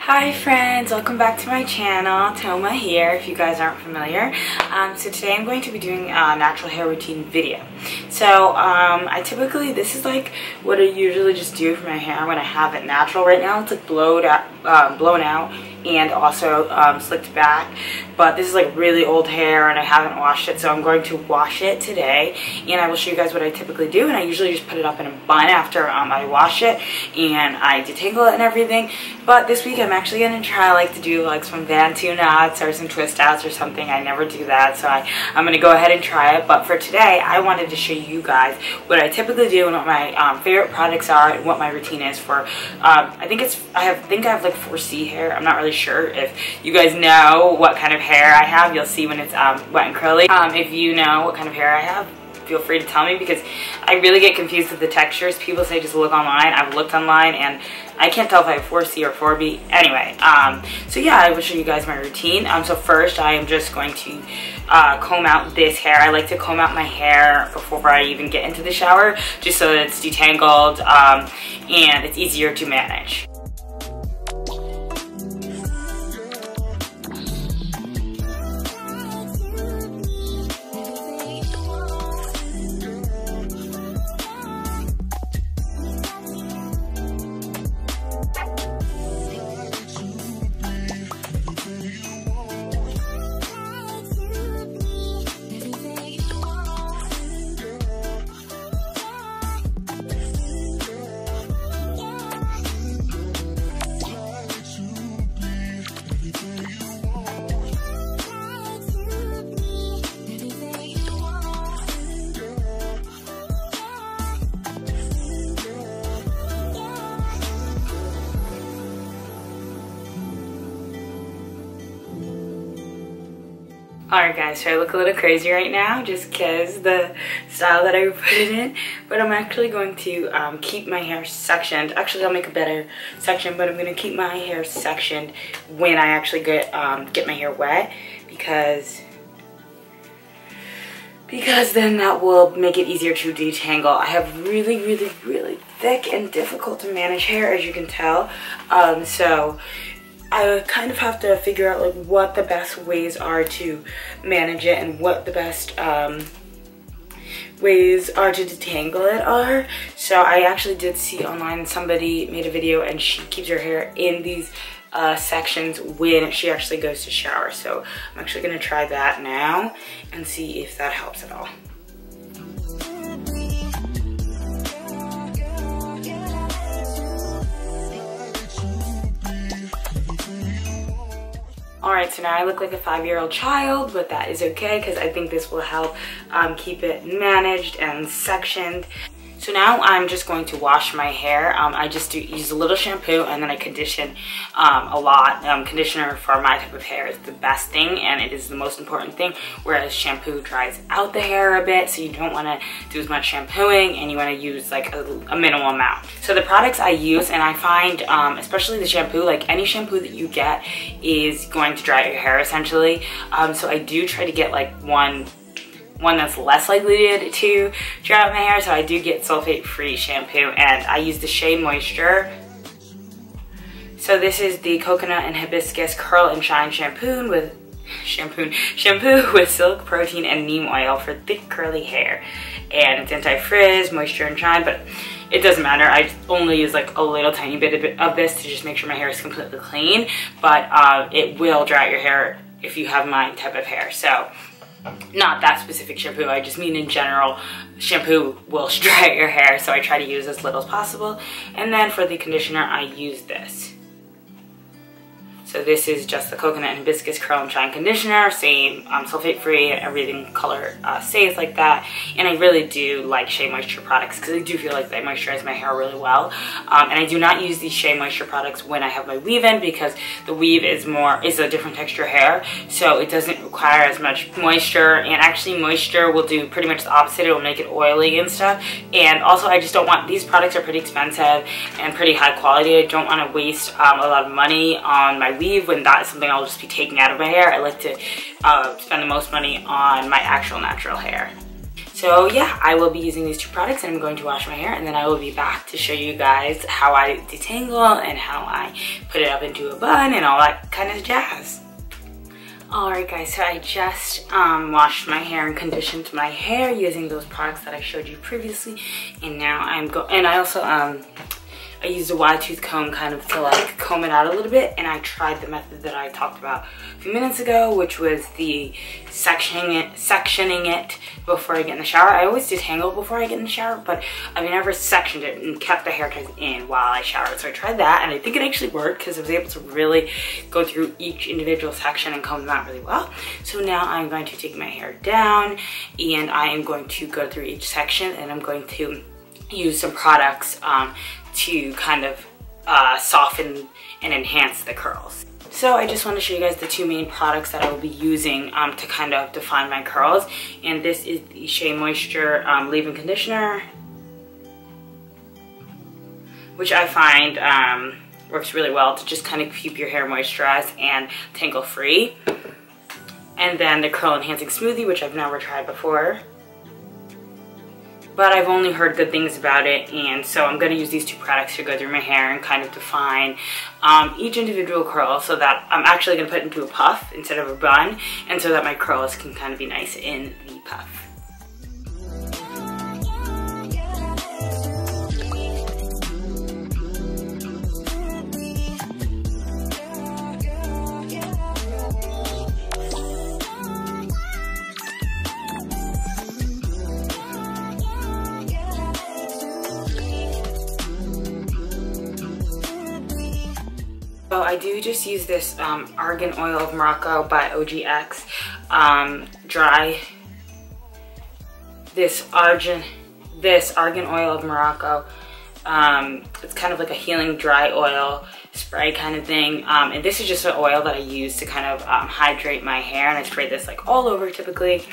Hi friends, welcome back to my channel. Toma here, if you guys aren't familiar. So today I'm going to be doing a natural hair routine video. So this is like what I usually just do for my hair when I have it natural. Right now it's like blown out and also slicked back, but this is like really old hair and I haven't washed it, so I'm going to wash it today and I will show you guys what I typically do. And I usually just put it up in a bun after I wash it and I detangle it and everything. But this week I'm actually going to try like to do like some Bantu knots or some twist outs or something. I never do that, so I'm going to go ahead and try it. But for today I wanted to show you guys what I typically do and what my favorite products are and what my routine is for I think I have like 4C hair. I'm not really sure. If you guys know what kind of hair I have, you'll see when it's wet and curly. If you know what kind of hair I have, feel free to tell me, because I really get confused with the textures. People say just look online. I've looked online and I can't tell if I have 4C or 4B. Anyway, so yeah, I will show you guys my routine. So first I am just going to comb out this hair. I like to comb out my hair before I even get into the shower, just so that it's detangled and it's easier to manage. Alright guys, so I look a little crazy right now just because the style that I put it in, but I'm actually going to keep my hair sectioned. Actually, I'll make a better section, but I'm going to keep my hair sectioned when I actually get my hair wet, because then that will make it easier to detangle. I have really thick and difficult to manage hair, as you can tell, so I kind of have to figure out like what the best ways are to manage it and what the best ways are to detangle it are. So I actually did see online, somebody made a video and she keeps her hair in these sections when she actually goes to shower. So I'm actually going to try that now and see if that helps at all. Alright, so now I look like a 5-year-old child, but that is okay because I think this will help keep it managed and sectioned. So now I'm just going to wash my hair. I just use a little shampoo and then I condition a lot. Conditioner for my type of hair is the best thing and it is the most important thing, whereas shampoo dries out the hair a bit, so you don't want to do as much shampooing and you want to use like a minimal amount. So the products I use, and I find especially the shampoo, like any shampoo that you get is going to dry out your hair essentially. So I do try to get like one that's less likely to dry out my hair, so I do get sulfate-free shampoo, and I use the Shea Moisture. So this is the Coconut and Hibiscus Curl and Shine shampoo with silk protein and neem oil for thick curly hair, and it's anti-frizz, moisture and shine, but it doesn't matter. I only use like a little tiny bit of this to just make sure my hair is completely clean, but it will dry out your hair if you have my type of hair. So not that specific shampoo, I just mean in general, shampoo will dry out your hair, so I try to use as little as possible. And then for the conditioner, I use this. So this is just the Coconut and Hibiscus Curl and Shine Conditioner, same sulfate free, everything color stays like that. And I really do like Shea Moisture products because I do feel like they moisturize my hair really well. And I do not use these Shea Moisture products when I have my weave in, because the weave is a different texture hair, so it doesn't require as much moisture. And actually moisture will do pretty much the opposite. It will make it oily and stuff. And also I just don't want, these products are pretty expensive and pretty high quality. I don't want to waste a lot of money on my weave when that is something I'll just be taking out of my hair. I like to spend the most money on my actual natural hair. So yeah, I will be using these two products and I'm going to wash my hair, and then I will be back to show you guys how I detangle and how I put it up into a bun and all that kind of jazz. Alright guys, so I just washed my hair and conditioned my hair using those products that I showed you previously, and now I also I used a wide tooth comb kind of to like comb it out a little bit, and I tried the method that I talked about a few minutes ago, which was the sectioning it before I get in the shower. I always detangle before I get in the shower, but I've never sectioned it and kept the hair ties in while I showered. So I tried that, and I think it actually worked because I was able to really go through each individual section and comb them out really well. So now I'm going to take my hair down and I am going to go through each section, and I'm going to use some products to kind of soften and enhance the curls. So I just want to show you guys the two main products that I will be using to kind of define my curls. And this is the Shea Moisture leave-in conditioner, which I find works really well to just kind of keep your hair moisturized and tangle free. And then the curl enhancing smoothie, which I've never tried before, but I've only heard good things about it, and so I'm going to use these two products to go through my hair and kind of define each individual curl, so that I'm actually going to put it into a puff instead of a bun, and so that my curls can kind of be nice in the puff. So I do just use this Argan Oil of Morocco by OGX this Argan Oil of Morocco. It's kind of like a healing dry oil spray kind of thing, and this is just an oil that I use to kind of hydrate my hair, and I spray this like all over typically.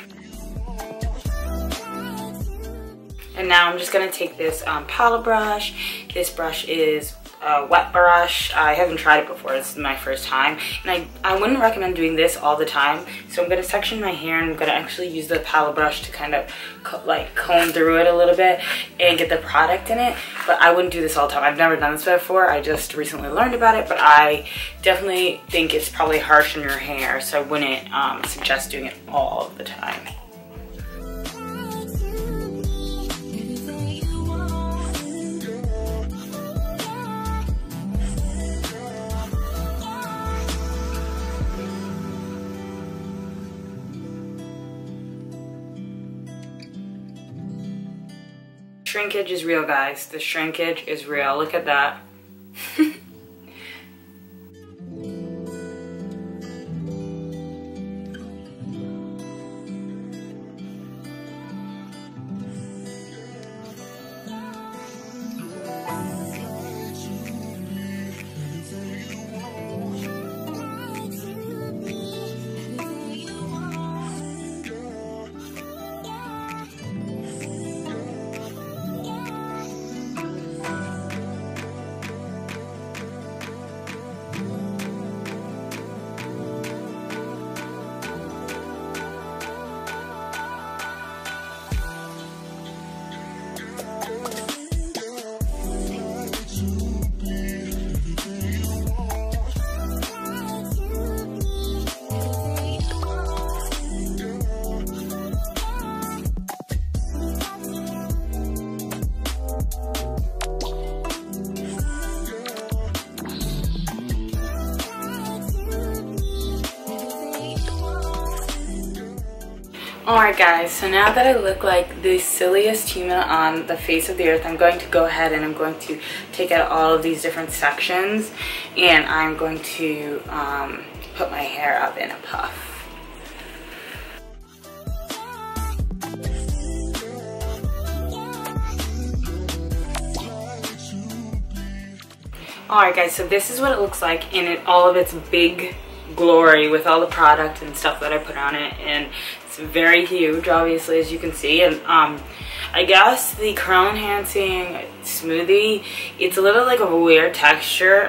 And now I'm just gonna take this paddle brush. This brush is a wet brush. I haven't tried it before, this is my first time, and I wouldn't recommend doing this all the time. So I'm going to section my hair, and I'm going to actually use the paddle brush to kind of like comb through it a little bit and get the product in it. But I wouldn't do this all the time. I've never done this before. I just recently learned about it, but I definitely think it's probably harsh on your hair, so I wouldn't suggest doing it all the time. Shrinkage is real, guys. The shrinkage is real. Look at that. Alright guys, so now that I look like the silliest human on the face of the earth, I'm going to go ahead and I'm going to take out all of these different sections, and I'm going to put my hair up in a puff. Alright guys, so this is what it looks like in all of its big glory with all the product and stuff that I put on it, and it's very huge, obviously, as you can see. And I guess the curl enhancing smoothie, it's a little like of a weird texture.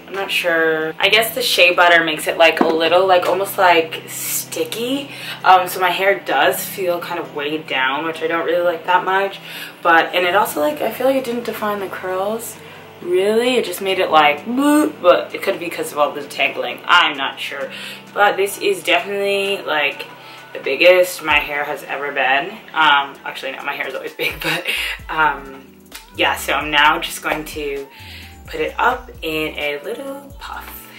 I'm not sure. I guess the shea butter makes it like a little, like almost like sticky. So my hair does feel kind of weighed down, which I don't really like that much. But, and it also like, I feel like it didn't define the curls. Really, it just made it like, but it could be because of all the tangling. I'm not sure. But this is definitely like the biggest my hair has ever been. Actually, no, my hair is always big, but yeah, so I'm now just going to put it up in a little puff.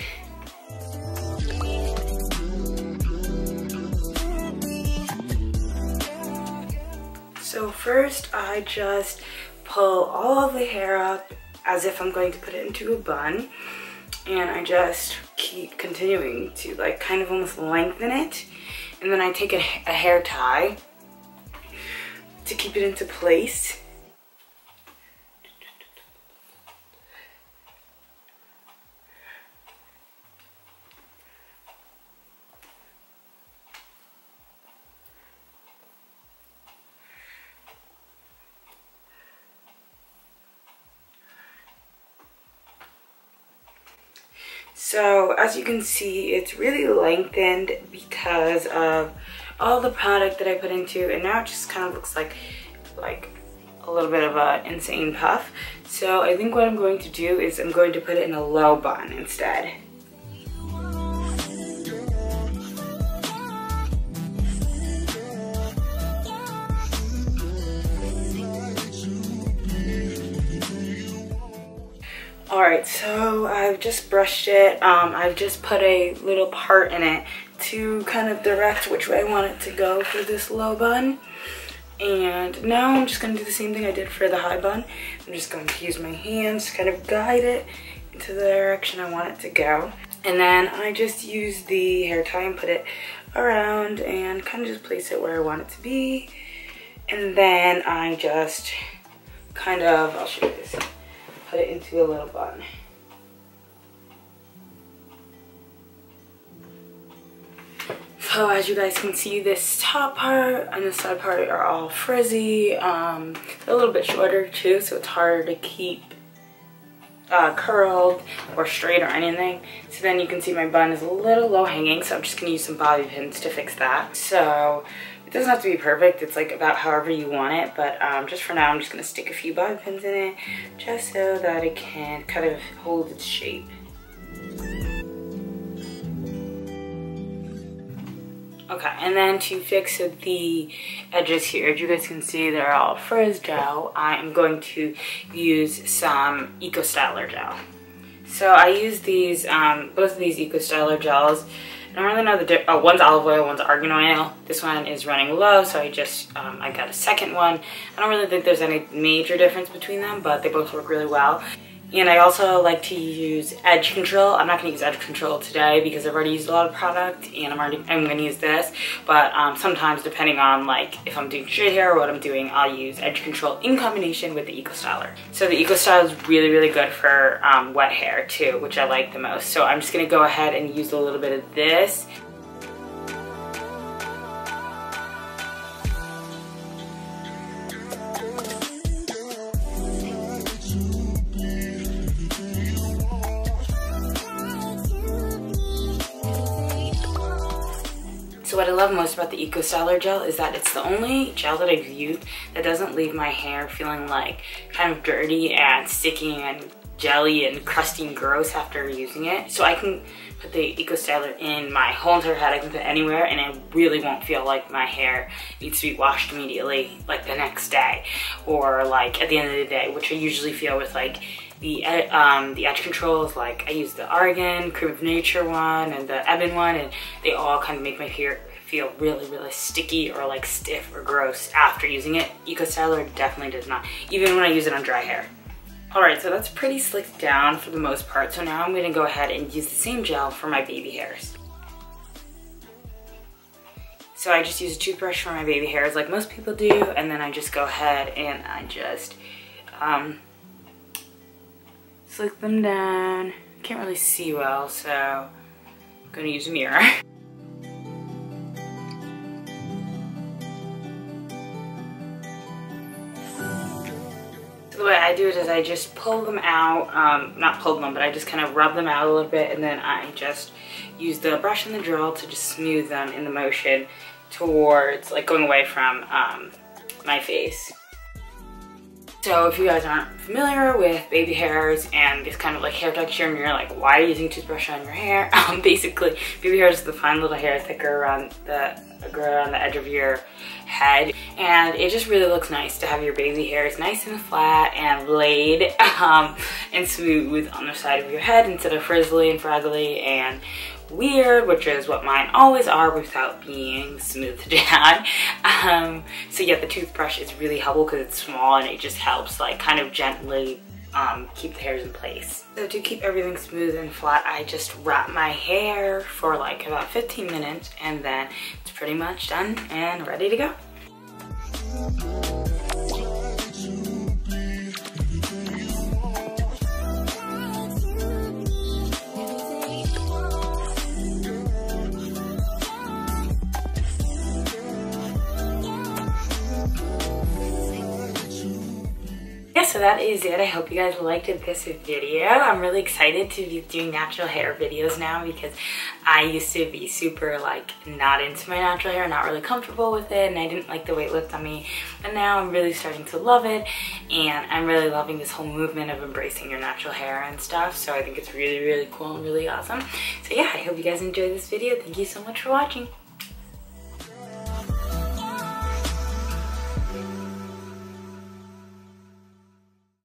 So first I just pull all of the hair up as if I'm going to put it into a bun, and I just keep continuing to like kind of almost lengthen it, and then I take a hair tie to keep it into place. So as you can see, it's really lengthened because of all the product that I put into, and now it just kind of looks like a little bit of an insane puff. So I think what I'm going to do is I'm going to put it in a low bun instead. Alright, so I've just brushed it. I've just put a little part in it to kind of direct which way I want it to go for this low bun. And now I'm just going to do the same thing I did for the high bun. I'm just going to use my hands to kind of guide it into the direction I want it to go. And then I just use the hair tie and put it around and kind of just place it where I want it to be. And then I just kind of, I'll show you this, put it into a little bun. So as you guys can see, this top part and the side part are all frizzy. They're a little bit shorter too, so it's harder to keep curled or straight or anything. So then you can see my bun is a little low hanging, so I'm just gonna use some bobby pins to fix that. So it doesn't have to be perfect, it's like about however you want it, but just for now I'm just gonna stick a few bobby pins in it just so that it can kind of hold its shape. Okay, and then to fix the edges here, as you guys can see, they're all frizz gel. I am going to use some Eco Styler gel. So I use these, both of these Eco Styler gels. I don't really know the difference. One's olive oil, one's argan oil. This one is running low, so I just, I got a second one. I don't really think there's any major difference between them, but they both work really well. And I also like to use edge control. I'm not going to use edge control today because I've already used a lot of product and I'm going to use this. But sometimes, depending on like if I'm doing straight hair or what I'm doing, I'll use edge control in combination with the Eco Styler. So the Eco Styler is really, really good for wet hair too, which I like the most. So I'm just going to go ahead and use a little bit of this. So what I love most about the Eco Styler gel is that it's the only gel that I've used that doesn't leave my hair feeling like kind of dirty and sticky and jelly and crusty and gross after using it. So I can put the Eco Styler in my whole entire head, I can put it anywhere, and it really won't feel like my hair needs to be washed immediately like the next day or like at the end of the day, which I usually feel with like the edge controls. Like I use the Argan, Cream of Nature one and the Ebon one, and they all kind of make my hair feel really, really sticky or like stiff or gross after using it. Eco Styler definitely does not, even when I use it on dry hair. Alright, so that's pretty slicked down for the most part, so now I'm going to go ahead and use the same gel for my baby hairs. So I just use a toothbrush for my baby hairs like most people do, and then I just go ahead and I just slick them down. Can't really see well, so I'm going to use a mirror. The way I I do it is I just pull them out, not pull them, but I just kind of rub them out a little bit, and then I just use the brush and the drill to just smooth them in the motion towards, like, going away from my face. So if you guys aren't familiar with baby hairs and this kind of like hair texture, and you're like, why are you using a toothbrush on your hair? Basically, baby hairs is the fine little hair that grow around the edge of your head, and it just really looks nice to have your baby hairs nice and flat and laid and smooth on the side of your head instead of frizzly and fraggly and weird, which is what mine always are without being smoothed down. So yeah, the toothbrush is really helpful because it's small and it just helps like kind of gently keep the hairs in place. So to keep everything smooth and flat, I just wrap my hair for like about 15 minutes, and then it's pretty much done and ready to go. So that is it. I hope you guys liked this video. I'm really excited to be doing natural hair videos now because I used to be super like not into my natural hair, not really comfortable with it, and I didn't like the way it looked on me. But now I'm really starting to love it, and I'm really loving this whole movement of embracing your natural hair and stuff. So I think it's really, really cool and really awesome. So yeah, I hope you guys enjoyed this video. Thank you so much for watching.